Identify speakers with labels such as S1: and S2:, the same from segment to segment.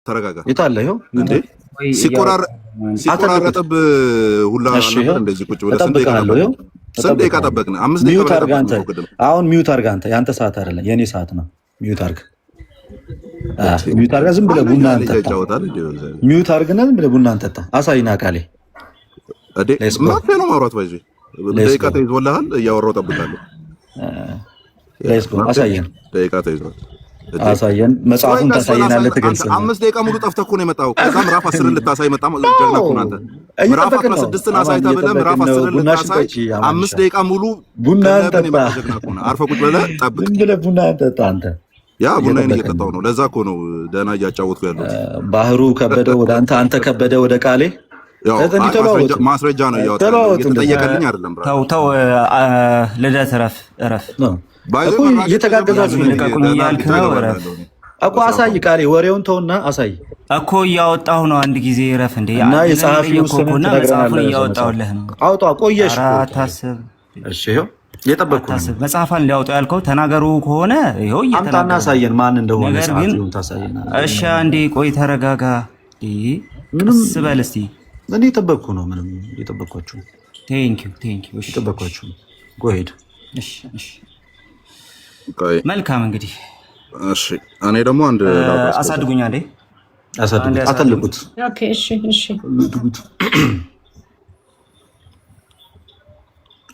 S1: ተረጋጋ።
S2: የታለ ይኸው
S1: እንዴ ሲቆራረጥብ ሁላ ነበር እንደዚህ ቁጭ ብለህ ስንት ደቂቃ ጠበቅን? 5 ደቂቃ
S2: ሚውት አድርግ አንተ። አሁን ሚውት አድርግ አንተ። ያንተ ሰዓት አይደለም የኔ ሰዓት ነው። ሚውት አድርግ ሚውት አድርግ። ዝም ብለህ ቡና አንጠጣ። ሚውት አድርግና ዝም ብለህ ቡና አንጠጣ። አሳይና ቃሌ
S1: እዴ ማፈ ነው ማውራት ባይዚ ደቂቃ ተይዞልሃል። እያወራሁ ጠብቃለሁ።
S2: ሌትስ ጎ አሳየን።
S1: ደቂቃ ተይዟል።
S2: አሳየን። መጽሐፉን ታሳየናለህ። ትገልጽልህ
S1: 5 ደቂቃ ሙሉ ጠፍተህ እኮ ነው የመጣው። ከዛ ምዕራፍ 10 ልታሳይ መጣ። ጀግና እኮ አንተ። ምዕራፍ 16 አሳይተህ ብለህ ምዕራፍ 10 ልታሳይ 5 ደቂቃ ሙሉ
S2: ቡና አንጠጣ።
S1: አርፈህ ቁጭ ብለህ ጠብቅ።
S2: ዝም ብለህ ቡና አንጠጣ አንተ።
S1: ያ ቡናዬን እየጠጣሁ ነው። ለዛ እኮ ነው ደህና እያጫወትኩ ያለሁት።
S2: ባህሩ ከበደ ወደ አንተ፣ አንተ ከበደ ወደ ቃሌ።
S1: ማስረጃ ነው እያወጣሁ እየተጠየቀልኝ አይደለም።
S3: ተው ልደት እረፍ
S2: እኮ እየተጋገዛችሁ እኮ አሳይ። ቃሌ ወሬውን ተውና አሳይ
S3: እኮ እያወጣሁ ነው። አንድ ጊዜ እረፍ እንዴ።
S2: እና የጸሐፊውን ስም
S3: መጽሐፉን እያወጣሁልህ ነው።
S2: አውጣ። ቆየሽ።
S3: አታስብ።
S2: እሺ ይኸው እየጠበቅኩ ነው።
S3: መጽሐፋን ሊያወጣው ያልከው ተናገሩ ከሆነ ይኸው
S2: አምጣና አሳየን ማን እንደሆነ ጸሐፊውን ታሳየናለህ።
S3: እሺ አንዴ ቆይ ተረጋጋ። ምንም ስበል እስቲ።
S2: እኔ እየጠበቅኩ ነው። ምንም እየጠበቅኳችሁ።
S3: ቴንክ ዩ።
S2: እሺ እየጠበቅኳችሁ። ጎሄድ።
S3: እሺ መልካም እንግዲህ
S1: እሺ። እኔ ደግሞ አንድ
S3: አሳድጉኝ አንዴ
S2: አተልቁት።
S4: ኦኬ እሺ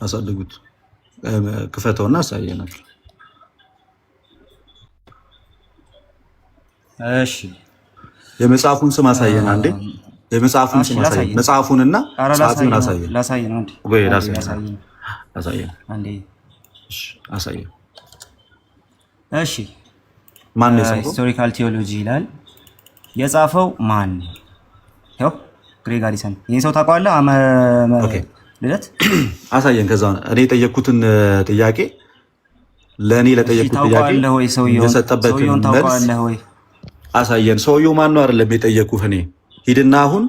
S2: አሳድጉት። ክፈተውና አሳየናል።
S3: እሺ
S2: የመጽሐፉን ስም አሳየን አንዴ። የመጽሐፉን ስም አሳየን። መጽሐፉንና ጸሐፊውን አሳየን።
S3: ላሳየን አንዴ።
S2: ወይ አሳየን አንዴ። እሺ አሳየን።
S3: እሺ
S2: ማን ነው የጻፈው?
S3: ሂስቶሪካል ቲዮሎጂ ይላል። የጻፈው ማን ነው? ያው ግሬጋሪሰን። ይሄ ሰው ታውቀዋለህ?
S2: ኦኬ
S3: ልደት
S2: አሳየን። ከዛ እኔ የጠየቅኩትን ጥያቄ ለእኔ ለጠየቅኩት ጥያቄ የሰጠበትን መልስ አሳየን። ሰውየው ማን ነው አይደለም የጠየቅኩህ እኔ። ሂድና አሁን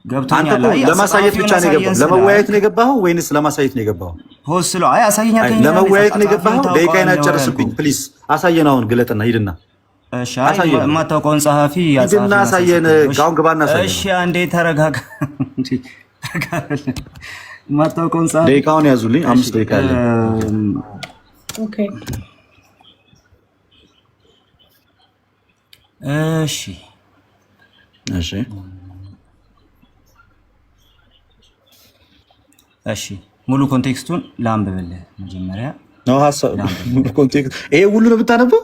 S3: ገብቶኛል።
S2: ለማሳየት ብቻ ነው የገባኸው? ለመወያየት ነው የገባኸው ወይንስ ለማሳየት ነው የገባኸው?
S3: ሆስሎ አይ አሳየኝ አልከኝ።
S2: ለመወያየት ነው የገባኸው? ደቂቃዬን አጨርስብኝ ፕሊዝ። አሳየን አሁን ግለጥና ሂድና።
S3: እሺ አሳየን። የማታውቀውን ጸሐፊ
S2: ሂድና አሳየን። አሁን ግባና አሳየን።
S3: እሺ አንዴ ተረጋጋ እንዴ። የማታውቀውን ጸሐፊ
S2: ደቂቃውን ያዙልኝ። 5 ደቂቃ አለ።
S4: ኦኬ እሺ ሙሉ ኮንቴክስቱን ላንብብልህ መጀመሪያ
S2: ነው ሐሳብ። ሙሉ ኮንቴክስት ይሄ ሁሉ ነው የምታነበው?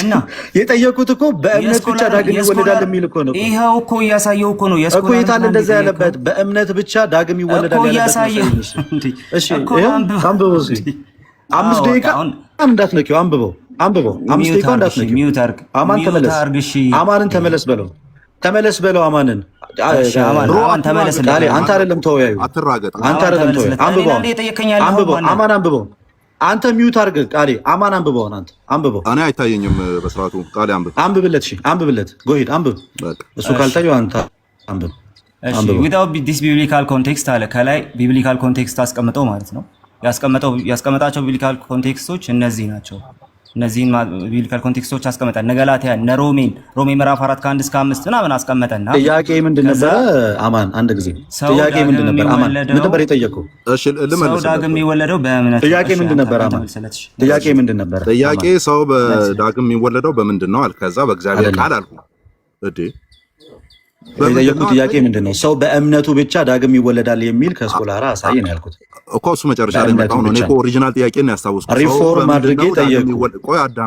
S3: እና
S2: የጠየቁት እኮ በእምነት ብቻ ዳግም ይወለዳል የሚል እኮ ነው።
S3: ይሄው እኮ እያሳየው እኮ ነው
S2: እኮ የታለ እንደዛ ያለበት በእምነት ብቻ ዳግም ይወለዳል
S3: እኮ እያሳየው።
S2: እሺ ይሄው አንብበው እስኪ 5 ደቂቃ እንዳትነኪው። አንብበው 5 ደቂቃ እንዳትነኪው።
S3: ሚውት አርግ።
S2: አማን ተመለስ። አማንን ተመለስ በለው አማንን።
S3: አማን ተመለስ።
S2: አንተ አይደለም ተወያዩ።
S1: አትራገጥ።
S2: አንተ አይደለም ተወያዩ። አንብበው አማን አንብበው። አንተ ሚውት አርግ ቃሌ። አማን አንብበው። አንተ አንብበው።
S1: እኔ አይታየኝም በስርዓቱ። ቃሌ
S2: አንብብለት። እሺ አንብብለት። ጎሂድ አንብብ። እሱ ካልታየው አንተ አንብብ።
S3: እሺ ዊዛውት ዲስ ቢብሊካል ኮንቴክስት አለ ከላይ። ቢብሊካል ኮንቴክስት አስቀምጠው ማለት ነው። ያስቀመጣቸው ቢብሊካል ኮንቴክስቶች እነዚህ ናቸው። እነዚህን ቢብሊካል ኮንቴክስቶች አስቀመጠ። እነ ገላትያን፣ እነ ሮሜ ምዕራፍ 4 ከ1 እስከ 5 ምናምን አስቀመጠና
S2: ጥያቄ ምንድን ነበረ? አማን አንድ ጊዜ ጥያቄ ምንድን ነበር? አማን ምን ነበር የጠየቀው?
S1: እሺ ልመልስ።
S3: ሰው ዳግም የሚወለደው በእምነት።
S2: ጥያቄ ምንድን ነበር? አማን ጥያቄ ምንድን ነበር?
S1: ጥያቄ ሰው በዳግም የሚወለደው በምንድን ነው አልክ። ከዛ በእግዚአብሔር ቃል አልኩ። እዴ
S2: የጠየቁት ጥያቄ ምንድን ነው? ሰው በእምነቱ ብቻ ዳግም ይወለዳል የሚል ከስኮላራ አሳይ ነው ያልኩት
S1: እኮ። እሱ መጨረሻ ላይ መጣው ነው። እኔ እኮ ኦሪጂናል ጥያቄን ነው ያስታውስኩት።
S2: ሪፎርም አድርጌ ጠየቁ።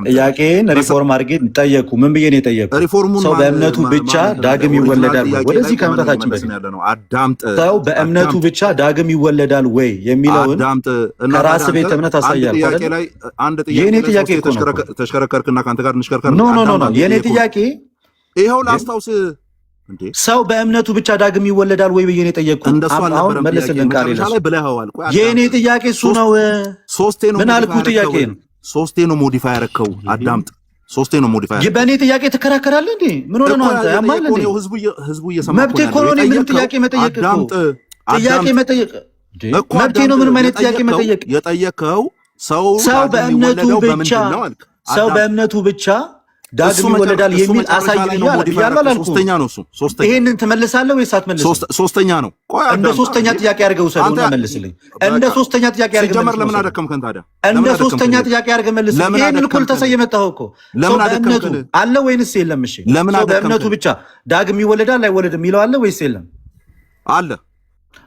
S2: ጥያቄን ሪፎርም አድርጌ ጠየቁ። ምን ብዬ ነው የጠየቁት? ሰው በእምነቱ ብቻ ዳግም ይወለዳል ወይ? ወደዚህ ከመምጣታችን በፊት ሰው በእምነቱ ብቻ ዳግም ይወለዳል ወይ የሚለውን ከራስ ቤት እምነት አሳያለሁ። የኔ ጥያቄ እኮ ነው።
S1: ተሽከረከርክና ካንተ ጋር እንሽከርከር።
S2: ኖ የኔ ጥያቄ
S1: ይሄው ላስታውስ።
S2: ሰው በእምነቱ ብቻ ዳግም ይወለዳል ወይ ብዬ ነው የጠየቅኩት። አሁን መለስልን ቃል የኔ ጥያቄ እሱ ነው። ምን አልኩ? ጥያቄ ነው።
S1: 3 ነው ሞዲፋይ ያረከው። አዳምጥ። 3 ነው ሞዲፋይ።
S2: በእኔ ጥያቄ ትከራከራለህ እንዴ? ምን ሆነ ነው አንተ? ያማል እንዴ?
S1: ህዝቡ እየሰማ
S2: መብቴ እኮ ነው። ምንም ጥያቄ መጠየቅ እኮ ጥያቄ መጠየቅ መብቴ ነው። ምንም አይነት ጥያቄ መጠየቅ
S1: የጠየቀው ሰው
S2: በእምነቱ ብቻ ዳግም ይወለዳል የሚል አሳየኝ ያላል።
S1: ሶስተኛ ነው እሱ። ሶስተኛ
S2: ይሄንን ትመልሳለህ ወይስ አትመልስም?
S1: ሶስተኛ ነው።
S2: እንደ ሶስተኛ ጥያቄ አድርገው ሰውና መልስልኝ። እንደ ሶስተኛ ጥያቄ አድርገው
S1: ሲጀመር ለምን አደከምከን ታዲያ?
S2: እንደ ሶስተኛ ጥያቄ አድርገው መልስልኝ። ይሄንን እኮ ተሰየመጣው እኮ ለምን አደከምከን? አለ ወይንስ የለም? እሺ በእምነቱ ብቻ ዳግም ይወለዳል አይወለድም የሚለው አለ ወይስ የለም?
S1: አለ።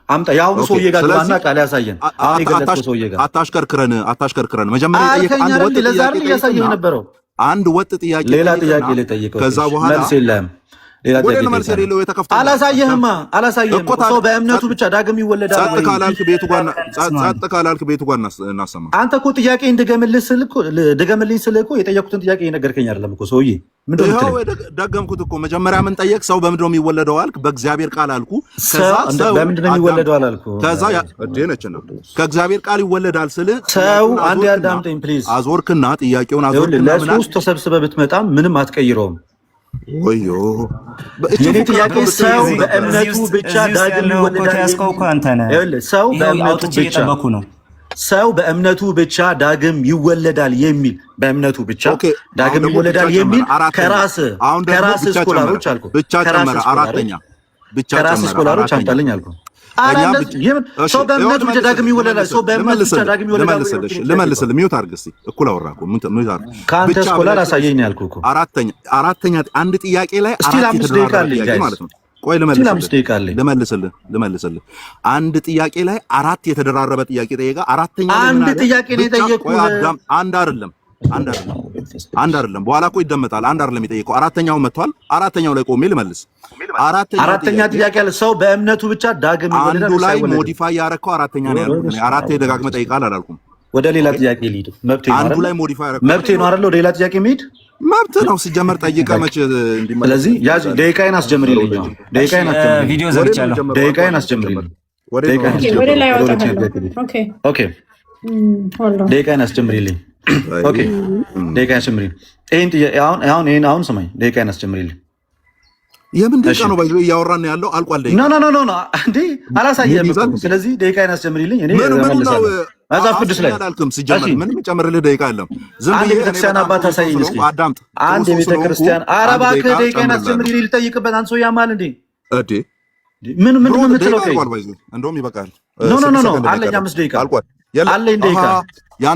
S2: አምጣ ያሁኑ ሰውዬ ጋር ግባና ቃል ያሳየን። አሁን የገለጽከው ሰውዬ ጋር
S1: አታሽከርክረን። መጀመሪያ የጠየቀ አንድ ወጥ ጥያቄ
S2: ሌላ ጥያቄ ልጠይቀው።
S1: ከዛ በኋላ
S2: መልስ የለም። ሌላ ጥያቄ አላሳየህማ። ሰው በእምነቱ ብቻ ዳግም ይወለዳል።
S1: ጸጥ ካላልክ ቤቱ ጋር እናሰማ።
S2: አንተ እኮ ጥያቄ ድገምልኝ ስልህ እኮ የጠየኩትን ጥያቄ የነገርከኝ አይደለም እኮ ሰውዬ። ምንድን ነው
S1: ደገምኩት እኮ። መጀመሪያ ምን ጠየቅ? ሰው በምንድን ነው የሚወለደው አልክ። በእግዚአብሔር ቃል አልኩ።
S2: በምንድን ነው የሚወለደው አላልኩ።
S1: ከዛ ከእግዚአብሔር ቃል ይወለዳል ስልህ
S2: ሰው አንዴ አዳምጠኝ ፕሊዝ።
S1: አዞርክና ጥያቄውን አዞርክና
S2: ለሶስት ተሰብስበህ ብትመጣም ምንም አትቀይረውም።
S1: ወዮ
S2: የኔ ጥያቄ ሰው በእምነቱ ብቻ ዳግም ይወለዳል። ሰው በእምነቱ ብቻ ዳግም ይወለዳል የሚል በእምነቱ ብቻ ዳግም ይወለዳል የሚል ከራስ ስኮላሮች አልኩ። ከራስ ስኮላሮች አምጣልኝ አልኩ። ሰው በእምነቱ ብቻ ዳግም ይወለዳል። ሰው በእምነቱ ብቻ ዳግም ይወለዳል።
S1: ልመልስልህ። ሚውት አድርግ እስኪ። እኩል አወራህ እኮ ሚውት አድርግ።
S2: ከአንተ ስኮላር አሳየኝ ያልኩህ እኮ።
S1: አራተኛ አንድ ጥያቄ ላይ አራት የተደራረበ ማለት ነው። ቆይ ልመልስልህ። አንድ ጥያቄ ላይ አራት የተደራረበ ጥያቄ ጠየቀ። አራተኛ
S2: አንድ ጥያቄ ነው የጠየቁህ።
S1: አንድ አይደለም። በኋላ እኮ ይደመጣል። አንድ አይደለም የጠየቀው። አራተኛው መጥቷል። አራተኛው ላይ ቆሜ ልመልስ።
S2: አራተኛ ጥያቄ አለ። ሰው በእምነቱ ብቻ ዳግም ይወለዳል።
S1: አንዱ ላይ ሞዲፋይ ያረከው አራተኛ ነው ያልኩት። እኔ አራቴ ደጋግመህ ጠይቃል አላልኩም።
S2: ወደ ሌላ ጥያቄ ልሂድ።
S1: አንዱ ላይ ሞዲፋይ ያረከው
S2: መብቴ ነው አይደል? ወደ ሌላ ጥያቄ ልሂድ።
S1: መብት ነው ሲጀመር። ጠይቀህ መቼ እንዲመለስ።
S2: ስለዚህ ያዝ። ደቂቃዬን አስጀምሪልኝ።
S3: ቪዲዮ ዘግቻለሁ።
S2: ደቂቃዬን አስጀምሪልኝ።
S5: ወደ ላይ ኦኬ
S2: ኦኬ። ደቂቃዬን አስጀምሪልኝ። ኦኬ ደቂቃዬን አስጀምሪልኝ። አሁን ስማኝ። ደቂቃዬን አስጀምሪልኝ።
S1: የምን ደቂቃ ነው ባይዘው እያወራን ያለው? አልቋል ደቂቃ።
S2: ኖ እንዴ አላሳየህም እኮ። ስለዚህ ደቂቃዬን አስጀምሪልኝ። እኔ እመልሳለሁ። መጽሐፍ ቅዱስ ላይ
S1: አላልክም ሲጀመር። ምንም ጨምርልህ ደቂቃ የለም።
S2: አንድ የቤተክርስቲያን አባት አሳየኝ እስኪ።
S1: አዳምጥ።
S2: አንድ የቤተክርስቲያን ኧረ እባክህ ደቂቃዬን አስጀምሪልኝ ልጠይቅበት። አንተ ሰው ያማል እንዴ? ምንድን ነው የምትለው?
S1: እንደውም ይበቃል።
S2: ኖ አለኝ 5 ደቂቃ አለኝ ደቂቃ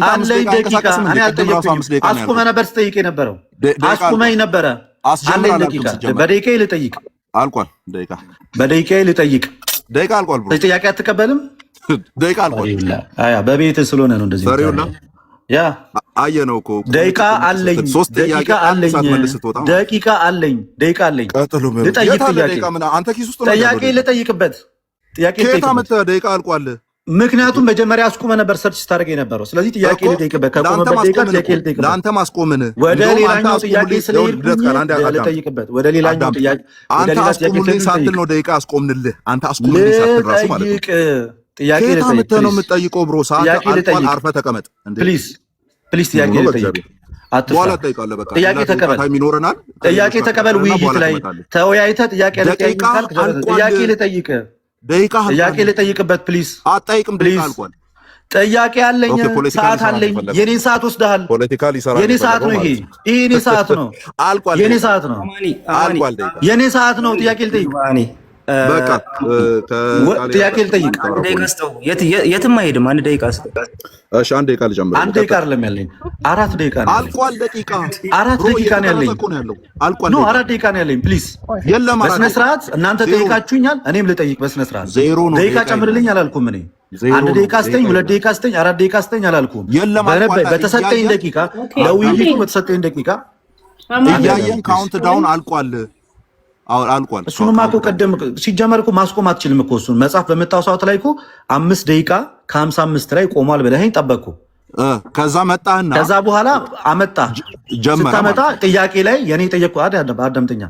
S2: አለኝ ደቂቃ። እኔ አልጠየቅኩኝም። አስቁመህ ነበር ስጠይቅ የነበረው። አስቁመኝ ነበረ። አለኝ ደቂቃ። በደቂቃዬ ልጠይቅ።
S1: አልቋል ደቂቃ።
S2: በደቂቃዬ ልጠይቅ።
S1: ደቂቃ አልቋል ብሎ
S2: ጥያቄ አትቀበልም?
S1: ደቂቃ አልቋል።
S2: በቤትህ ስለሆነ ነው እንደዚህ። ያ
S1: አየነው እኮ
S2: ደቂቃ አለኝ። ደቂቃ አለኝ። ደቂቃ አለኝ። ደቂቃ አለኝ። ልጠይቅ ጥያቄ ልጠይቅበት። ጥያቄ
S1: ልጠይቅበት። ደቂቃ አልቋል።
S2: ምክንያቱም መጀመሪያ አስቁመህ ነበር ሰርች ስታደርግ የነበረው። ስለዚህ ጥያቄ ልጠይቅበት። ከቆመበት ደቂቃ ጥያቄ ልጠይቅበት።
S1: ለአንተ ማስቆምን
S2: ወደ ሌላኛው ጥያቄ ስለሄድኩኝ ልጠይቅበት። ወደ ሌላኛው ጥያቄ
S1: አንተ አስቆምልኝ ሳትል ነው ደቂቃ አስቆምንልህ። አንተ አስቆምልኝ ሳትል ራሱ ማለት ነው።
S2: ጥያቄ ልጠይቅ
S1: ነው የምትጠይቀው ብሮ። ሰዓት አልቋል። አርፈህ ተቀመጥ።
S2: ፕሊዝ ጥያቄ ልጠይቅ።
S1: በኋላ እጠይቃለሁ። በቃ
S2: ጥያቄ ተቀበል።
S1: ይኖረናል።
S2: ጥያቄ ተቀበል። ውይይት ላይ ተወያይተህ ጥያቄ ልጠይቅ ካልክ ጥያቄ ልጠይቅ። ጥያቄ ልጠይቅበት ፕሊዝ።
S1: አትጠይቅም። ደቂቃ አልቋል።
S2: ጥያቄ አለኝ። ሰዓት አለኝ። የኔን ሰዓት ወስደሃል። የኔ ሰዓት ነው። ይሄ የኔ ሰዓት ነው። የኔ ሰዓት ነው። የኔ ሰዓት ነው። ጥያቄ ልጠይቅ።
S1: በቃ
S2: ጥያቄ ልጠይቅ።
S3: የትም አይሄድም። አንድ ደቂቃ
S1: እሺ፣ አንድ ደቂቃ ልጨምር።
S2: አንድ ደቂቃ አይደለም ያለኝ፣ 4 ደቂቃ ነው።
S1: አልቋል። ደቂቃ
S2: 4 ደቂቃ ነው ያለኝ።
S1: አልቋል።
S2: 4 ደቂቃ ነው ያለኝ። ፕሊዝ
S1: የለም።
S2: በስነ ስርዓት እናንተ ጠይቃችሁኛል፣ እኔም ልጠይቅ በስነ ስርዓት። ደቂቃ ጨምርልኝ አላልኩም እኔ። 1 ደቂቃ ስጠኝ፣ 2 ደቂቃ ስጠኝ፣ 4 ደቂቃ ስጠኝ አላልኩም። በተሰጠኝ ደቂቃ ለውይይቱ በተሰጠኝ ደቂቃ
S1: እያየን ካውንት ዳውን አልቋል። አልቋል።
S2: እሱንማ እኮ ቀደም ሲጀመር እኮ ማስቆም አትችልም እኮ። እሱን መጽሐፍ በመጣው ሰዓት ላይ እኮ 5 ደቂቃ ከ55 ላይ ቆሟል ብለኸኝ ጠበቅኩ።
S1: ከዛ መጣህና
S2: ከዛ በኋላ አመጣህ። ስታመጣ ጥያቄ ላይ የኔ ጠየቅኩ። አዳምጠኛ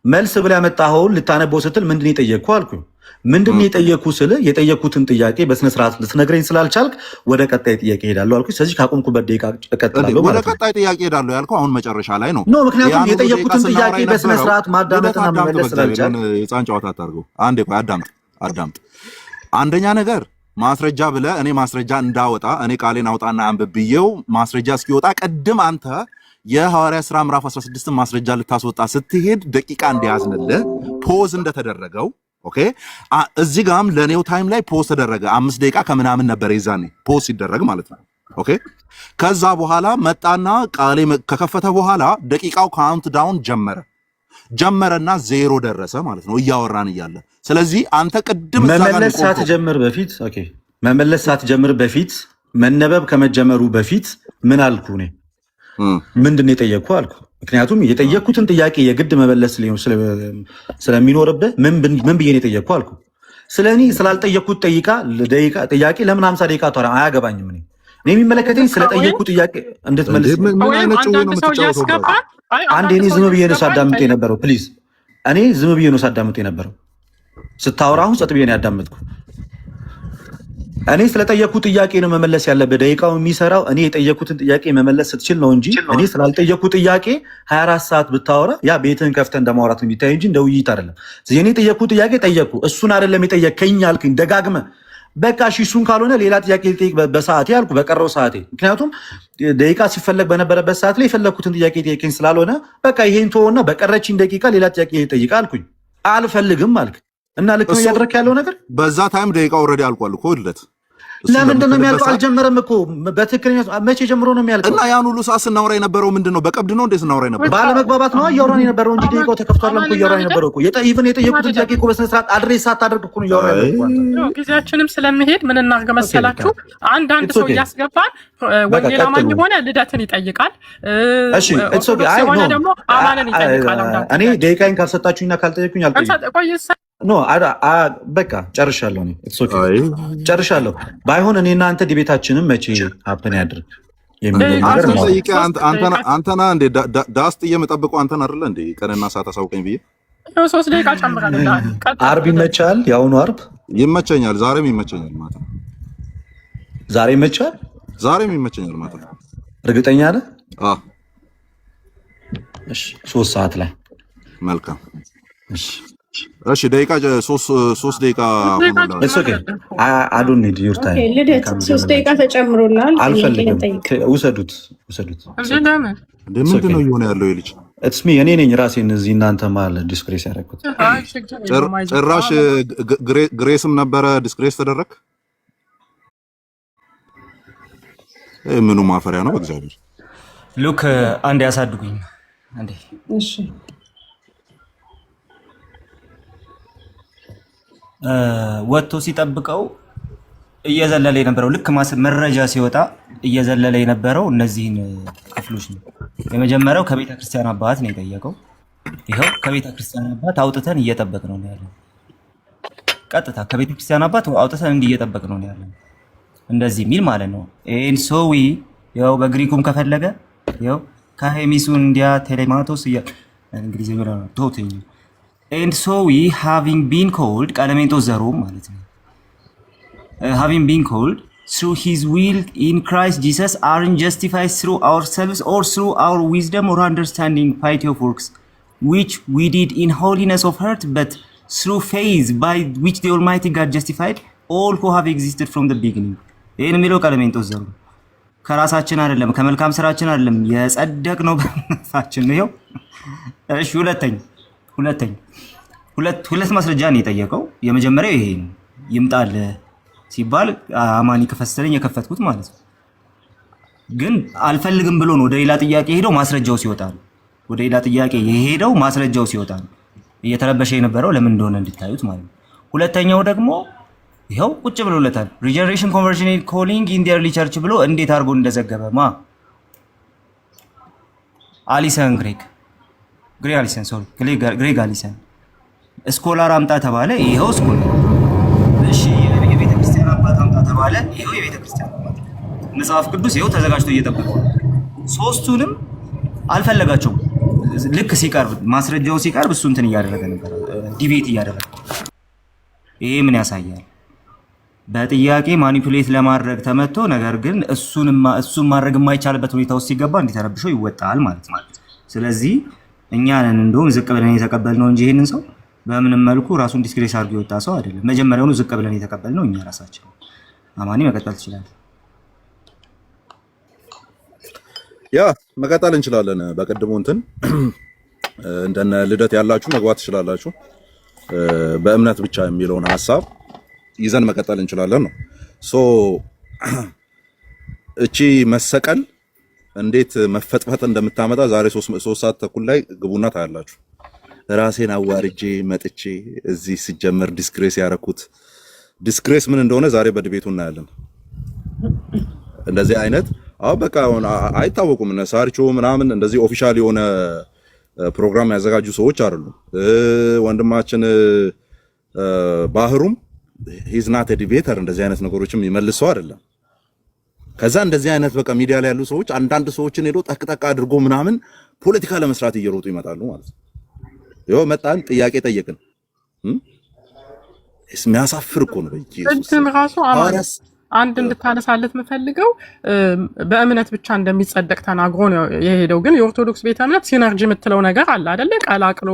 S2: መልስ ብለህ ያመጣኸውን ልታነበው ስትል ምንድን የጠየቅኩ አልኩኝ። ምንድን የጠየቅኩ ስል የጠየቅኩትን ጥያቄ በስነ ስርዓት ልትነግረኝ ስላልቻልክ ወደ ቀጣይ ጥያቄ ሄዳለሁ አልኩኝ። ስለዚህ ካቆምኩበት ደቂቃ እቀጥላለሁ ማለት ነው።
S1: ወደ ቀጣይ ጥያቄ ሄዳለሁ ያልከው አሁን መጨረሻ ላይ ነው።
S2: ምክንያቱም የጠየቅኩትን ጥያቄ በስነ ስርዓት ማዳመጥና መመለስ ስላልቻልክ
S1: የህፃን ጨዋታ አታድርገው። አንዴ ቆይ አዳምጥ። አንደኛ ነገር ማስረጃ ብለህ እኔ ማስረጃ እንዳወጣ እኔ ቃሌን አውጣና አንብብዬው ማስረጃ እስኪወጣ ቅድም አንተ የሐዋርያት ሥራ ምዕራፍ 16 ማስረጃ ልታስወጣ ስትሄድ ደቂቃ እንዲያዝንልህ ፖዝ እንደተደረገው ኦኬ እዚህ ጋርም ለኔው ታይም ላይ ፖዝ ተደረገ 5 ደቂቃ ከምናምን ነበር ይዛኔ ፖዝ ሲደረግ ማለት ነው ኦኬ ከዛ በኋላ መጣና ቃሌ ከከፈተ በኋላ ደቂቃው ካውንት ዳውን ጀመረና 0 ደረሰ ማለት ነው እያወራን እያለ ስለዚህ አንተ ቅድም
S2: መመለስ ሳትጀምር በፊት ኦኬ መመለስ ሳትጀምር በፊት መነበብ ከመጀመሩ በፊት ምን አልኩ እኔ ምንድነው የጠየቅኩ አልኩ ምክንያቱም የጠየቅኩትን ጥያቄ የግድ መመለስ ስለሚኖርብህ ምን ብዬ ነው የጠየቅኩ አልኩ ስለኔ ስላልጠየቅኩት ጥያቄ ለምን 50 ደቂቃ ተወራ አያገባኝም እኔ የሚመለከተኝ ስለጠየቅኩ ጥያቄ እንድትመልስ አንዴ እኔ ዝም ብዬ ነው ሳዳምጥ የነበረው ፕሊዝ እኔ ዝም ብዬ ነው ሳዳምጥ የነበረው ስታወራ አሁን ጸጥ ብዬ ነው ያዳምጥኩ እኔ ስለጠየቅኩት ጥያቄ ነው መመለስ ያለበት ደቂቃው የሚሰራው እኔ የጠየቅኩትን ጥያቄ መመለስ ስትችል ነው እንጂ እኔ ስላልጠየቅኩት ጥያቄ 24 ሰዓት ብታወራ ያ ቤትህን ከፍተህ እንደማውራት ነው የሚታይ እንጂ እንደ ውይይት አይደለም እኔ የጠየቅኩት ጥያቄ ጠየቅኩ እሱን አይደለም የጠየቅከኝ አልከኝ ደጋግመህ በቃ እሺ እሱን ካልሆነ ሌላ ጥያቄ ልጠይቅ በሰዓቴ አልኩ በቀረው ሰዓቴ ምክንያቱም ደቂቃ ሲፈለግ በነበረበት ሰዓት ላይ የፈለግኩትን ጥያቄ ጠየቀኝ ስላልሆነ በቃ ይሄን ተወውና በቀረችኝ ደቂቃ ሌላ ጥያቄ ልጠይቅ አልኩኝ አልፈልግም አልክ እና ልክ ነው ያደረክ ያለው ነገር
S1: በዛ ታይም ደቂቃ ኦሬዲ አልቋል እኮ ይለት
S2: ለምንድን ነው የሚያልቀው አልጀመረም እኮ በትክክለኛ መቼ ጀምሮ ነው የሚያልቀው እና
S1: ያን ሁሉ ሰዓት ስናወራ የነበረው ምንድነው በቀብድ ነው እንዴ ስናወራ የነበረው
S2: ባለመግባባት ነው እያወራን የነበረው እንጂ ደቂቃው ተከፍቷል እኮ እያወራን የነበረው እኮ ኢቭን የጠየቁት ጥያቄ እኮ በስነ ስርዓት አድሬስ ሳታደርግ እኮ ነው እያወራን የነበረው
S6: ጊዜያችንም ስለሚሄድ ምን እናድርግ መሰላችሁ አንድ ሰው እያስገባን ወንጌል አማኝ ሆነ ልደትን ይጠይቃል
S2: እሺ እትስ ኦኬ አይ ኖ
S6: ደግሞ አማንን ይጠይቃል
S2: እኔ ደቂቃዬን ካልሰጣችሁኝና ካልጠየቁኝ አልጠይቅም ኖ በቃ ጨርሻለሁ ነው እትስ ኦኬ ጨርሻለሁ ባይሆን እኔና አንተ ዲቤታችንን መቼ ሀፕን ያድርግ የሚለው ነገር ነው
S1: አንተና እንደ ዳስት እየመጠበቀው አንተና አይደለ እንደ ቀንና ሰዓት አሳውቀኝ ብዬ
S6: 3 ደቂቃ ጨምራለሁ
S2: አርብ ይመቻል ያውኑ አርብ
S1: ይመቸኛል ዛሬም ይመቸኛል ማለት ነው
S2: ዛሬም
S1: ይመቸኛል ማለት ነው
S2: እርግጠኛ ነህ እሺ 3 ሰዓት ላይ
S1: መልካም እሺ ደቂቃ 3 ደቂቃ
S2: እሱ ኦኬ I don't need your time
S5: ልደት 3 ደቂቃ ተጨምሮላል
S2: አልፈልግም ውሰዱት
S1: ምንድን ነው እየሆነ ያለው ልጅ
S2: it's me እኔ ነኝ ራሴን እዚህ እናንተ ማለት ዲስክሬስ ያደረኩት
S1: ጭራሽ ግሬስም ነበረ ዲስክሬስ ተደረክ ምኑ ማፈሪያ ነው በእግዚአብሔር
S3: ሉክ አንዴ ያሳድጉኝ አንዴ
S5: እሺ
S3: ወጥቶ ሲጠብቀው እየዘለለ የነበረው ልክ መረጃ ሲወጣ እየዘለለ የነበረው እነዚህን ክፍሎች ነው። የመጀመሪያው ከቤተ ክርስቲያን አባት ነው የጠየቀው። ይኸው ከቤተ ክርስቲያን አባት አውጥተን እየጠበቅ ነው ያለው። ቀጥታ ከቤተ ክርስቲያን አባት አውጥተን እየጠበቅ ነው ያለው። እንደዚህ የሚል ማለት ነው። ኤንሶዊ ያው በግሪኩም ከፈለገ ያው ከሄሚሱ እንዲያ ቴሌማቶስ እንግሊዝኛ ነው ቶቲኝ and so we having been called ቀለሜንጦስ ዘሩ ማለት ነው having been called through his will in Christ Jesus aren't justified through ourselves or through our wisdom or understanding piety of works which we did in holiness of heart but through faith by which the Almighty God justified all who have existed from the beginning ይሄን የሚለው ቀለሜንጦስ ዘሩ ከራሳችን አይደለም ከመልካም ስራችን አይደለም የጸደቅነው በራሳችን ነው። እሺ ሁለት ማስረጃ ነው የጠየቀው። የመጀመሪያው ይሄ ነው ይምጣል ሲባል አማኒ ከፈሰለኝ የከፈትኩት ማለት ነው። ግን አልፈልግም ብሎ ነው ወደ ሌላ ጥያቄ ሄደው ማስረጃው ሲወጣ ነው። ወደ ሌላ ጥያቄ የሄደው ማስረጃው ሲወጣ ነው እየተረበሸ የነበረው ለምን እንደሆነ እንድታዩት ማለት ነው። ሁለተኛው ደግሞ ይሄው ቁጭ ብሎለታል ሪጀነሬሽን ኮንቨርዥን ኮሊንግ ኢን ዲ ኤርሊ ቸርች ብሎ እንዴት አድርጎ እንደዘገበ አሊሰን ግሬግ አሊሰን ስኮላር አምጣ ተባለ። ይሄው ስኮላር እሺ የቤተ ክርስቲያን አባት አምጣ ተባለ። ይሄው የቤተ ክርስቲያን አባት መጽሐፍ ቅዱስ ይሄው ተዘጋጅቶ እየጠበቀው ሶስቱንም አልፈለጋቸውም። ልክ ሲቀርብ ማስረጃው ሲቀርብ እሱ እንትን እያደረገ ነበር ዲቤት እያደረገ። ይሄ ምን ያሳያል? በጥያቄ ማኒፑሌት ለማድረግ ተመቶ ነገር ግን እሱን ማድረግ የማይቻልበት ሁኔታ ውስጥ ሲገባ እንዲተረብሾ ይወጣል ማለት ነው። ስለዚህ እኛ ነን እንደውም ዝቅ ብለን የተቀበልነው እንጂ ይሄንን ሰው በምንም መልኩ ራሱን ዲስክሬስ አድርጎ የወጣ ሰው አይደለም። መጀመሪያውኑ ዝቅ ብለን የተቀበልነው እኛ ራሳችን። አማኒ መቀጠል ትችላለህ።
S1: ያ መቀጠል እንችላለን። በቀድሞ እንትን እንደነ ልደት ያላችሁ መግባት ትችላላችሁ። በእምነት ብቻ የሚለውን ሐሳብ ይዘን መቀጠል እንችላለን ነው። ሶ እቺ መሰቀል እንዴት መፈጥፈጥ እንደምታመጣ ዛሬ 3 ሰዓት ተኩል ላይ ግቡና ታያላችሁ። ራሴን አዋርጄ መጥቼ እዚህ ሲጀመር ዲስግሬስ ያረኩት ዲስግሬስ ምን እንደሆነ ዛሬ በድቤቱ እናያለን። እንደዚህ አይነት በቃ አይታወቁም እነ ሳርቾ ምናምን እንደዚህ ኦፊሻል የሆነ ፕሮግራም ያዘጋጁ ሰዎች አይደሉም። ወንድማችን ባህሩም ሂዝ ናት ዲቤተር እንደዚህ አይነት ነገሮችም ይመልሰው አይደለም። ከዛ እንደዚህ አይነት በቃ ሚዲያ ላይ ያሉ ሰዎች አንዳንድ ሰዎችን ሄዶ ጠቅጠቅ አድርጎ ምናምን ፖለቲካ ለመስራት እየሮጡ ይመጣሉ ማለት ነው። ይኸው መጣን ጥያቄ ጠየቅን። የሚያሳፍር እኮ ነው።
S6: በኢየሱስ አንድ እንድታነሳለት የምፈልገው በእምነት ብቻ እንደሚጸደቅ ተናግሮ ነው የሄደው። ግን የኦርቶዶክስ ቤተ እምነት ሲነርጂ የምትለው ነገር አለ አይደለ? ቀላቅሎ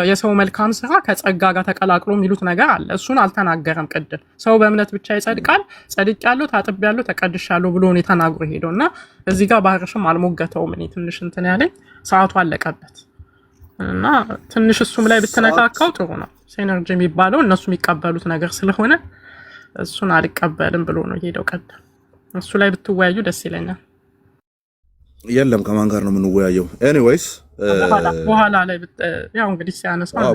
S6: የሰው መልካም ስራ ከጸጋ ጋር ተቀላቅሎ የሚሉት ነገር አለ። እሱን አልተናገረም። ቅድም ሰው በእምነት ብቻ ይጸድቃል፣ ጸድቄያለሁ፣ ታጥቤያለሁ፣ ተቀድሻለሁ ብሎ ነው ተናግሮ ሄደው እና እዚህ ጋር ባህርሽም አልሞገተውም። እኔ ትንሽ እንትን ያለኝ ሰዓቱ አለቀበት እና ትንሽ እሱም ላይ ብትነካካው ጥሩ ነው። ሲነርጂ የሚባለው እነሱ የሚቀበሉት ነገር ስለሆነ እሱን አልቀበልም ብሎ ነው ሄደው። ቀደም እሱ ላይ ብትወያዩ ደስ ይለኛል።
S1: የለም ከማን ጋር ነው የምንወያየው? ኤኒዌይስ
S6: በኋላ ላይ ያው እንግዲህ ሲያነሳው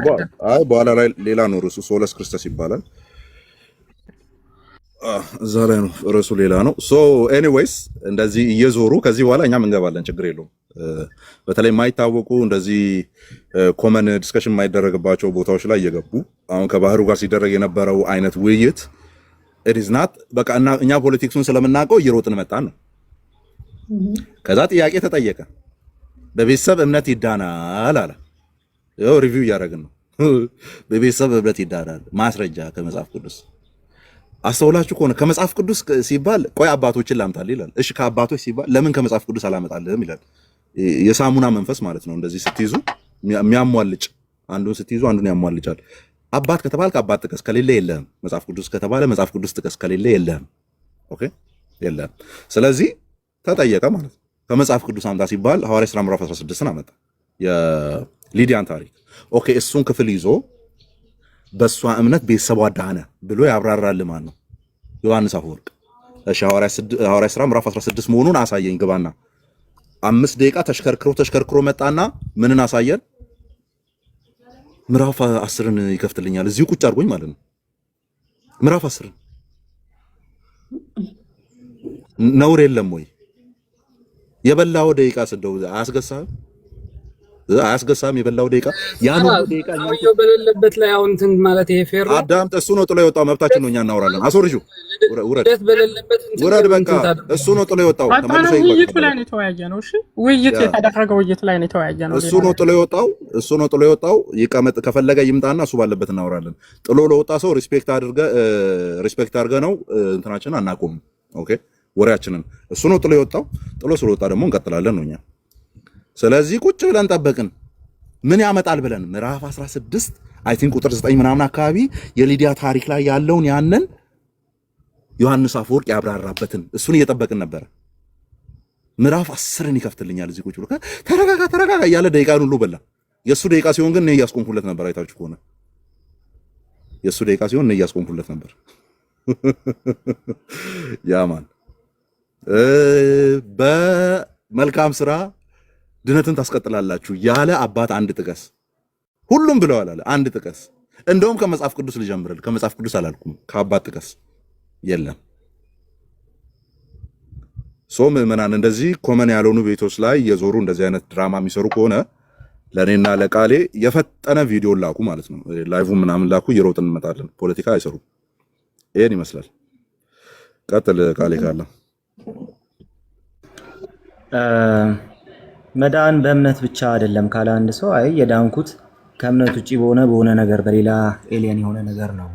S1: በኋላ ላይ ሌላ ነው ርዕሱ። ሶለስ ክርስቶስ ይባላል። እዛ ላይ ነው ርዕሱ ሌላ ነው። ሶ ኤኒዌይስ እንደዚህ እየዞሩ ከዚህ በኋላ እኛም እንገባለን፣ ችግር የለውም። በተለይ የማይታወቁ እንደዚህ ኮመን ዲስከሽን የማይደረግባቸው ቦታዎች ላይ እየገቡ አሁን ከባህሩ ጋር ሲደረግ የነበረው አይነት ውይይት ኢዝ ናት በቃ እኛ ፖለቲክሱን ስለምናውቀው እየሮጥን መጣን ነው። ከዛ ጥያቄ ተጠየቀ። በቤተሰብ እምነት ይዳናል አለ። ይኸው ሪቪው እያደረግን ነው። በቤተሰብ እምነት ይዳናል ማስረጃ ከመጽሐፍ ቅዱስ። አስተውላችሁ ከሆነ ከመጽሐፍ ቅዱስ ሲባል ቆይ አባቶችን ላምጣልህ ይላል። እሺ ከአባቶች ሲባል ለምን ከመጽሐፍ ቅዱስ አላመጣልህም ይላል። የሳሙና መንፈስ ማለት ነው። እንደዚህ ስትይዙ የሚያሟልጭ አንዱን ስትይዙ አንዱን ያሟልጫል። አባት ከተባልክ አባት ጥቀስ፣ ከሌለ የለህም። መጽሐፍ ቅዱስ ከተባለ መጽሐፍ ቅዱስ ጥቀስ፣ ከሌለ የለህም። ኦኬ የለህም። ስለዚህ ተጠየቀ ማለት ነው። ከመጽሐፍ ቅዱስ አምጣ ሲባል ሐዋርያት ሥራ ምዕራፍ 16ን አመጣ፣ የሊዲያን ታሪክ። ኦኬ እሱን ክፍል ይዞ በእሷ እምነት ቤተሰቧ ዳነ ብሎ ያብራራል ማን ነው? ዮሐንስ አፈወርቅ። እሺ ሐዋርያት ሥራ ምዕራፍ 16 መሆኑን አሳየኝ ግባና 5 ደቂቃ ተሽከርክሮ መጣና ምንን አሳየን? ምዕራፍ 10ን ይከፍትልኛል እዚሁ ቁጭ አድርጎኝ ማለት ነው። ምዕራፍ 10 ነውር የለም ወይ? የበላው ደቂቃ ስደው አያስገሳም? የበላው ደቂቃ ያን ደቂቃ
S7: ነው በሌለበት ላይ አሁን እንትን ማለት ይሄ ፌር ነው።
S1: አዳም እሱ ነው ጥሎ የወጣው። መብታችን ነው፣ እኛ እናወራለን። አስወርጁ ውረድ በቃ እሱ ነው ጥሎ የወጣው።
S6: ተመልሶ ውይይቱ ላይ ነው የተወያየነው። እሺ ውይይት የተደረገው ውይይት ላይ ነው የተወያየነው።
S1: እሱ ነው ጥሎ የወጣው። ይቀመጥ ከፈለገ ይምጣና እሱ ባለበት እናወራለን። ጥሎ ለወጣ ሰው ሪስፔክት አድርገ ነው እንትናችንን አናቆም። ኦኬ ወሬያችንን እሱ ነው ጥሎ የወጣው። ጥሎ ስለወጣ ደግሞ እንቀጥላለን ነው እኛ። ስለዚህ ቁጭ ብለን ጠበቅን ምን ያመጣል ብለን ምዕራፍ 16 አይ ቲንክ ቁጥር 9 ምናምን አካባቢ የሊዲያ ታሪክ ላይ ያለውን ያንን ዮሐንስ አፈወርቅ ያብራራበትን እሱን እየጠበቅን ነበር። ምዕራፍ 10ን ይከፍትልኛል እዚህ ቁጭ ብሎ ተረጋጋ እያለ ደቂቃን ሁሉ በላ። የእሱ ደቂቃ ሲሆን ግን እኔ እያስቆምኩለት ነበር። አይታችሁ ከሆነ የእሱ ደቂቃ ሲሆን እኔ እያስቆምኩለት ነበር። ያማን በመልካም ስራ ድነትን ታስቀጥላላችሁ ያለ አባት አንድ ጥቀስ። ሁሉም ብለዋል አለ አንድ ጥቀስ። እንደውም ከመጽሐፍ ቅዱስ ልጀምርል። ከመጽሐፍ ቅዱስ አላልኩም፣ ከአባት ጥቀስ። የለም ሶ ምዕመናን እንደዚህ ኮመን ያልሆኑ ቤቶች ላይ የዞሩ እንደዚህ አይነት ድራማ የሚሰሩ ከሆነ ለእኔና ለቃሌ የፈጠነ ቪዲዮ ላኩ ማለት ነው። ላይቭ ምናምን ላኩ፣ እየሮጥን እንመጣለን። ፖለቲካ አይሰሩም። ይሄን ይመስላል። ቀጥል ቃሌ ካለ
S3: መዳን በእምነት ብቻ አይደለም ካለ አንድ ሰው አይ የዳንኩት ከእምነት ውጪ በሆነ ነገር በሌላ ኤሊየን የሆነ ነገር ነው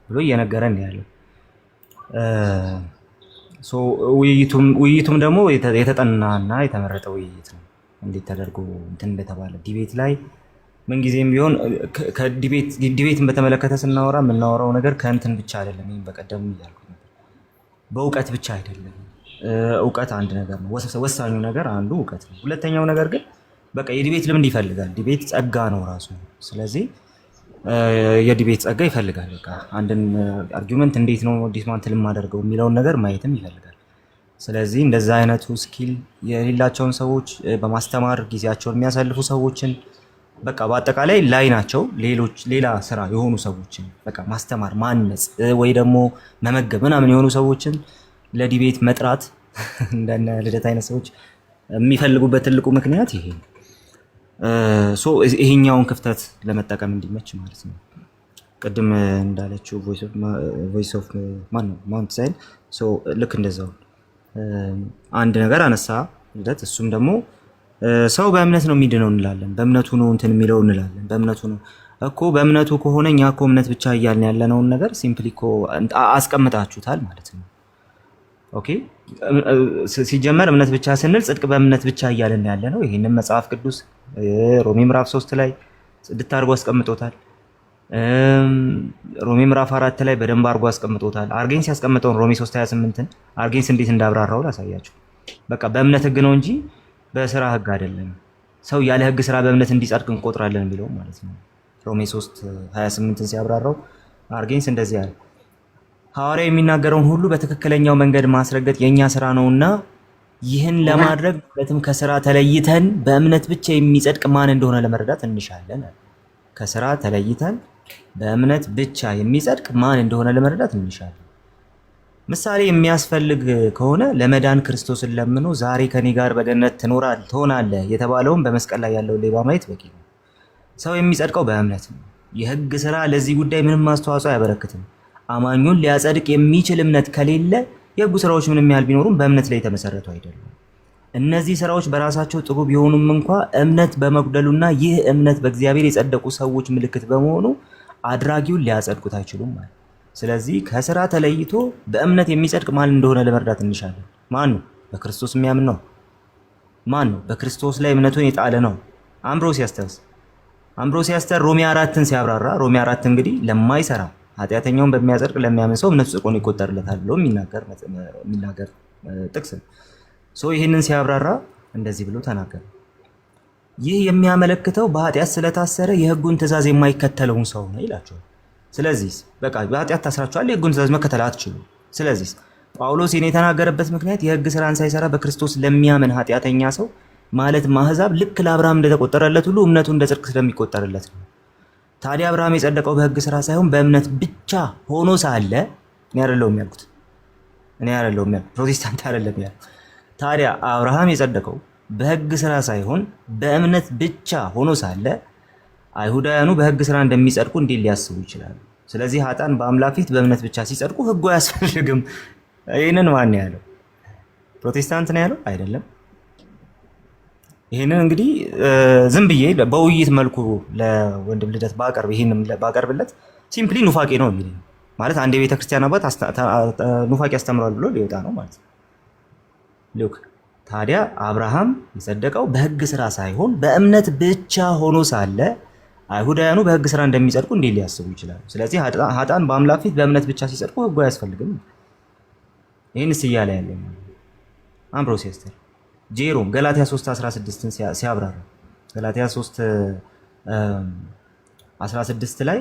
S3: ብሎ እየነገረን ያለው። ውይይቱም ደግሞ የተጠናና የተመረጠ ውይይት ነው። እንዴት ተደርጎ እንትን እንደተባለ ዲቤት ላይ ምንጊዜም ቢሆን ዲቤትን በተመለከተ ስናወራ የምናወራው ነገር ከእንትን ብቻ አይደለም። ይህም በቀደም እያልኩ ነበር፣ በእውቀት ብቻ አይደለም። እውቀት አንድ ነገር ነው። ወሳኙ ነገር አንዱ እውቀት ነው። ሁለተኛው ነገር ግን በቃ የዲቤት ልምድ ይፈልጋል። ዲቤት ጸጋ ነው ራሱ። ስለዚህ የዲቤት ጸጋ ይፈልጋል። በቃ አንድን አርጊውመንት እንዴት ነው ዲስማንትል የማደርገው የሚለውን ነገር ማየትም ይፈልጋል። ስለዚህ እንደዛ አይነቱ ስኪል የሌላቸውን ሰዎች በማስተማር ጊዜያቸውን የሚያሳልፉ ሰዎችን በቃ በአጠቃላይ ላይ ናቸው። ሌላ ስራ የሆኑ ሰዎችን በቃ ማስተማር፣ ማነጽ ወይ ደግሞ መመገብ ምናምን የሆኑ ሰዎችን ለዲቤት መጥራት እንደነ ልደት አይነት ሰዎች የሚፈልጉበት ትልቁ ምክንያት ይሄ ነው። ይሄኛውን ክፍተት ለመጠቀም እንዲመች ማለት ነው። ቅድም እንዳለችው ቮይስ ኦፍ ማውንት ሳይን ልክ እንደዛው አንድ ነገር አነሳ ልደት። እሱም ደግሞ ሰው በእምነት ነው የሚድነው እንላለን፣ በእምነቱ ነው እንትን የሚለው እንላለን። በእምነቱ ነው እኮ በእምነቱ ከሆነ እኛ እኮ እምነት ብቻ እያልን ያለነውን ነገር ሲምፕሊ እኮ አስቀምጣችሁታል ማለት ነው። ኦኬ ሲጀመር እምነት ብቻ ስንል ጽድቅ በእምነት ብቻ እያልን ያለ ነው። ይህንን መጽሐፍ ቅዱስ ሮሜ ምዕራፍ 3 ላይ ጽድት አድርጎ አስቀምጦታል። ሮሜ ምዕራፍ 4 ላይ በደንብ አድርጎ አስቀምጦታል። አርጌንስ ያስቀምጠውን ሮሜ 3:28ን አርጌንስ እንዴት እንዳብራራው ላሳያችሁ። በቃ በእምነት ህግ ነው እንጂ በስራ ህግ አይደለም። ሰው ያለ ህግ ስራ በእምነት እንዲጸድቅ እንቆጥራለን የሚለው ማለት ነው። ሮሜ 3:28ን ሲያብራራው አርጌንስ እንደዚህ አለ፣ ሐዋርያው የሚናገረውን ሁሉ በትክክለኛው መንገድ ማስረገጥ የኛ ስራ ነውና ይህን ለማድረግ ማለትም ከስራ ተለይተን በእምነት ብቻ የሚጸድቅ ማን እንደሆነ ለመረዳት እንሻለን። ከስራ ተለይተን በእምነት ብቻ የሚጸድቅ ማን እንደሆነ ለመረዳት እንሻለን። ምሳሌ የሚያስፈልግ ከሆነ ለመዳን ክርስቶስን ለምኖ ዛሬ ከኔ ጋር በገነት ትሆናለህ የተባለውን በመስቀል ላይ ያለውን ሌባ ማየት በቂ ነው። ሰው የሚጸድቀው በእምነት ነው። የህግ ስራ ለዚህ ጉዳይ ምንም አስተዋጽኦ አያበረክትም። አማኙን ሊያጸድቅ የሚችል እምነት ከሌለ የህጉ ስራዎች ምንም ያህል ቢኖሩም በእምነት ላይ የተመሰረቱ አይደሉም። እነዚህ ስራዎች በራሳቸው ጥሩ ቢሆኑም እንኳ እምነት በመጉደሉና ይህ እምነት በእግዚአብሔር የጸደቁ ሰዎች ምልክት በመሆኑ አድራጊውን ሊያጸድቁት አይችሉም ማለት። ስለዚህ ከስራ ተለይቶ በእምነት የሚጸድቅ ማን እንደሆነ ለመርዳት እንሻለን። ማን ነው? በክርስቶስ የሚያምን ነው። ማን ነው? በክርስቶስ ላይ እምነቱን የጣለ ነው። አምብሮሲያስተር ሮሜ 4ን ሲያብራራ ሮሜ 4 እንግዲህ ለማይሰራ ኃጢአተኛውን በሚያጸድቅ ለሚያምን ሰው እምነቱ ጽድቅ ይቆጠርለታል ብሎ የሚናገር ጥቅስ ነው። ይህንን ሲያብራራ እንደዚህ ብሎ ተናገረ። ይህ የሚያመለክተው በኃጢአት ስለታሰረ የህጉን ትእዛዝ የማይከተለውን ሰው ነው ይላቸዋል። ስለዚህ በቃ በኃጢአት ታስራችኋል፣ የህጉን ትእዛዝ መከተል አትችሉም። ስለዚህ ጳውሎስ ይህን የተናገረበት ምክንያት የህግ ስራን ሳይሰራ በክርስቶስ ለሚያምን ኃጢአተኛ ሰው ማለት ማህዛብ ልክ ለአብርሃም እንደተቆጠረለት ሁሉ እምነቱ እንደ ጽድቅ ስለሚቆጠርለት ነው። ታዲያ አብርሃም የጸደቀው በህግ ስራ ሳይሆን በእምነት ብቻ ሆኖ ሳለ እኔ አይደለሁም ያልኩት፣ ፕሮቴስታንት አይደለም ያልኩት። ታዲያ አብርሃም የጸደቀው በህግ ስራ ሳይሆን በእምነት ብቻ ሆኖ ሳለ አይሁዳውያኑ በህግ ስራ እንደሚጸድቁ እንዴት ሊያስቡ ይችላሉ? ስለዚህ ኃጥአን በአምላክ ፊት በእምነት ብቻ ሲጸድቁ ህጉ አያስፈልግም። ይህንን ማን ያለው? ፕሮቴስታንት ነው ያለው? አይደለም። ይህንን እንግዲህ ዝም ብዬ በውይይት መልኩ ለወንድም ልደት ባቀርብለት ሲምፕሊ ኑፋቄ ነው የሚል ማለት አንድ የቤተ ክርስቲያን አባት ኑፋቄ ያስተምራል ብሎ ሊወጣ ነው ማለት ነው። ሉክ ታዲያ አብርሃም የጸደቀው በህግ ስራ ሳይሆን በእምነት ብቻ ሆኖ ሳለ አይሁዳውያኑ በህግ ስራ እንደሚጸድቁ እንዴት ሊያስቡ ይችላሉ? ስለዚህ ኃጥአን በአምላክ ፊት በእምነት ብቻ ሲጸድቁ ህጉ አያስፈልግም። ይህንስ እያለ ያለ አምብሮሲያስተር ጄሮም ገላትያ 3:16ን ሲያብራራ ገላትያ 3:16 ላይ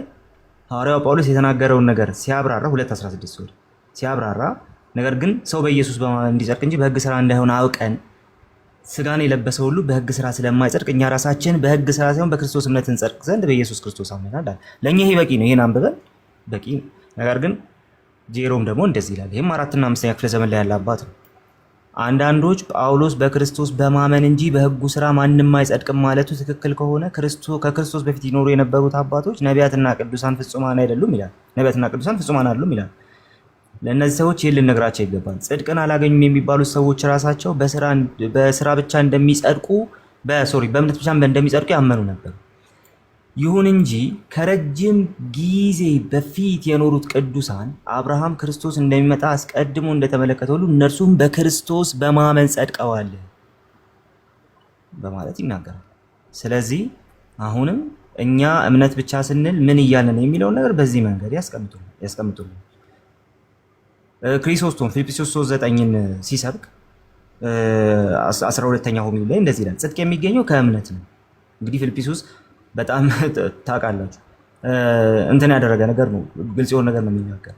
S3: ሐዋርያው ጳውሎስ የተናገረውን ነገር ሲያብራራ 2:16 ሲያብራራ ነገር ግን ሰው በኢየሱስ በማመን እንዲጸድቅ እንጂ በህግ ስራ እንዳይሆን አውቀን ስጋን የለበሰ ሁሉ በህግ ስራ ስለማይጸድቅ እኛ ራሳችን በህግ ስራ ሳይሆን በክርስቶስ እምነት እንጸድቅ ዘንድ በኢየሱስ ክርስቶስ አምነናል። ለእኛ ይሄ በቂ ነው። ይሄን አንብበን በቂ ነው። ነገር ግን ጄሮም ደግሞ እንደዚህ ይላል። ይህም 4ኛ እና 5ኛ ክፍለ ዘመን ላይ ያለ አባት ነው። አንዳንዶች ጳውሎስ በክርስቶስ በማመን እንጂ በህጉ ስራ ማንም አይጸድቅም ማለቱ ትክክል ከሆነ ከክርስቶስ በፊት ይኖሩ የነበሩት አባቶች ነቢያትና ቅዱሳን ፍጹማን አይደሉም ይላል። ነቢያትና ቅዱሳን ፍጹማን አይደሉም ይላል። ለእነዚህ ሰዎች ይህን ልነግራቸው ይገባል። ጽድቅን አላገኙም የሚባሉት ሰዎች ራሳቸው በስራ ብቻ እንደሚጸድቁ በእምነት ብቻ እንደሚጸድቁ ያመኑ ነበር። ይሁን እንጂ ከረጅም ጊዜ በፊት የኖሩት ቅዱሳን አብርሃም ክርስቶስ እንደሚመጣ አስቀድሞ እንደተመለከተ ሁሉ እነርሱም በክርስቶስ በማመን ጸድቀዋል በማለት ይናገራል። ስለዚህ አሁንም እኛ እምነት ብቻ ስንል ምን እያልን ነው የሚለውን ነገር በዚህ መንገድ ያስቀምጡልን። ክሪሶስቶም ፊልጵስዩስ 3:9ን ሲሰብክ 12ኛ ሆሚሉ ላይ እንደዚህ ይላል፣ ጽድቅ የሚገኘው ከእምነት ነው። እንግዲህ ፊልጵስዩስ በጣም ታውቃላችሁ እንትን ያደረገ ነገር ነው፣ ግልጽ የሆነ ነገር ነው የሚናገር።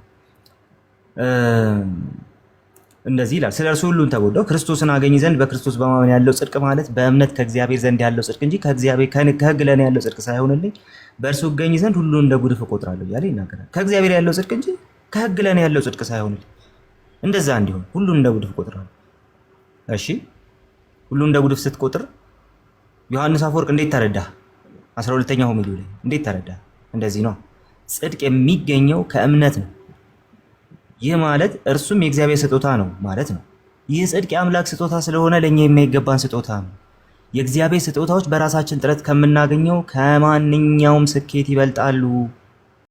S3: እንደዚህ ይላል፣ ስለ እርሱ ሁሉን ተጎዳው ክርስቶስን አገኝ ዘንድ በክርስቶስ በማመን ያለው ጽድቅ ማለት በእምነት ከእግዚአብሔር ዘንድ ያለው ጽድቅ እንጂ ከሕግ ለእኔ ያለው ጽድቅ ሳይሆንልኝ በእርሱ እገኝ ዘንድ ሁሉን እንደ ጉድፍ እቆጥራለሁ እያለ ይናገራል። ከእግዚአብሔር ያለው ጽድቅ እንጂ ከሕግ ለእኔ ያለው ጽድቅ ሳይሆንልኝ እንደዛ እንዲሆን ሁሉን እንደ ጉድፍ እቆጥራለሁ። እሺ ሁሉን እንደ ጉድፍ ስትቆጥር ዮሐንስ አፈወርቅ እንዴት ተረዳ? 12ኛ ሆሚሉ ላይ እንዴት ተረዳ? እንደዚህ ነው፣ ጽድቅ የሚገኘው ከእምነት ነው። ይህ ማለት እርሱም የእግዚአብሔር ስጦታ ነው ማለት ነው። ይህ ጽድቅ የአምላክ ስጦታ ስለሆነ ለእኛ የማይገባን ስጦታ ነው። የእግዚአብሔር ስጦታዎች በራሳችን ጥረት ከምናገኘው ከማንኛውም ስኬት ይበልጣሉ።